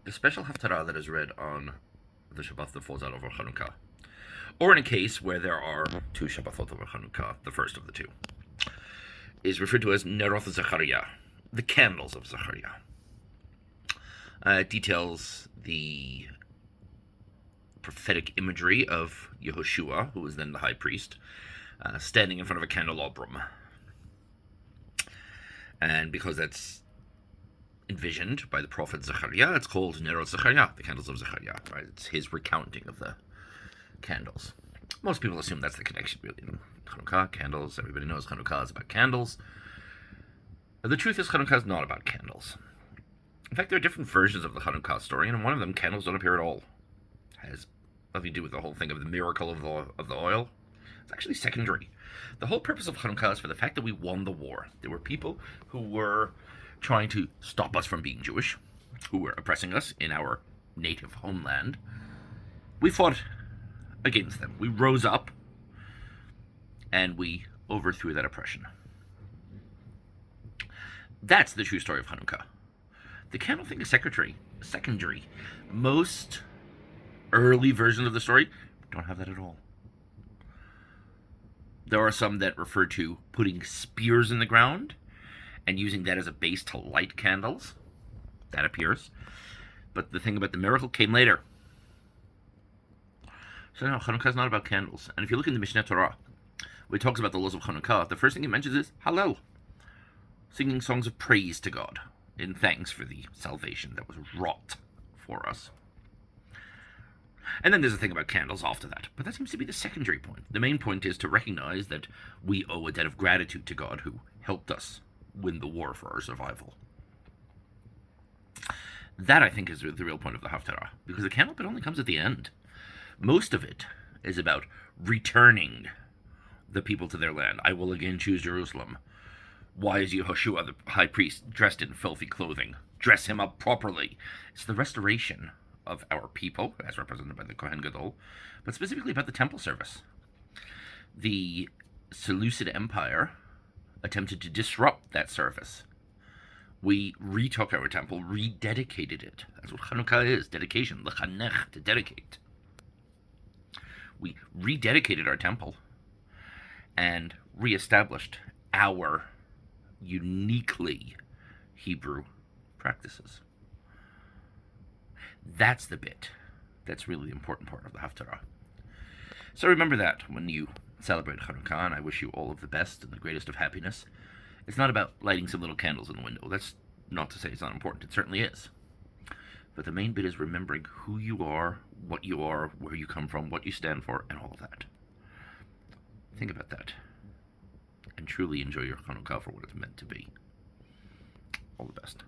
the special hafṭara that is read on the Shabbath that falls out over Ḥanukka, or in a case where there are two Shabbathot over Ḥanukka, the first of the two, is referred to as Neroth Zechariah, the candles of Zechariah. It details the prophetic imagery of Yehoshua, who was then the high priest, standing in front of a candelabrum. And because that's envisioned by the prophet Zechariah, it's called Nerot Zechariah, the candles of Zechariah. Right? It's his recounting of the candles. Most people assume that's the connection, really. Ḥanukka, candles, everybody knows Ḥanukka is about candles. The truth is, Ḥanukka is not about candles. In fact, there are different versions of the Ḥanukka story, and in one of them, candles don't appear at all. It has nothing to do with the whole thing of the miracle of the oil. It's actually secondary. The whole purpose of Ḥanukka is for the fact that we won the war. There were people who were trying to stop us from being Jewish, who were oppressing us in our native homeland. We fought against them. We rose up, and we overthrew that oppression. That's the true story of Ḥanukka. The candle thing is secondary. Most early versions of the story don't have that at all. There are some that refer to putting spears in the ground and using that as a base to light candles. That appears. But the thing about the miracle came later. So no, Ḥanukka is not about candles. And if you look in the Mishneh Torah, where it talks about the laws of Ḥanukka, the first thing it mentions is Hallel, singing songs of praise to God in thanks for the salvation that was wrought for us. And then there's a thing about candles after that. But that seems to be the secondary point. The main point is to recognize that we owe a debt of gratitude to God who helped us win the war for our survival. That, I think, is the real point of the hafṭara, because the candle bit only comes at the end. Most of it is about returning the people to their land. I will again choose Jerusalem. Why is Yehoshua, the high priest, dressed in filthy clothing? Dress him up properly. It's the restoration of our people, as represented by the Kohen Gadol, but specifically about the temple service. The Seleucid Empire attempted to disrupt that service. We retook our temple, rededicated it. That's what Ḥanukka is, dedication, l'chanech, to dedicate. We rededicated our temple and reestablished our uniquely Hebrew practices. That's the bit that's really the important part of the hafṭara. So remember that when you celebrate Ḥanukka, and I wish you all of the best and the greatest of happiness. It's not about lighting some little candles in the window. That's not to say it's not important. It certainly is. But the main bit is remembering who you are, where you come from, what you stand for, and all of that. Think about that. And truly enjoy your Ḥanukka for what it's meant to be. All the best.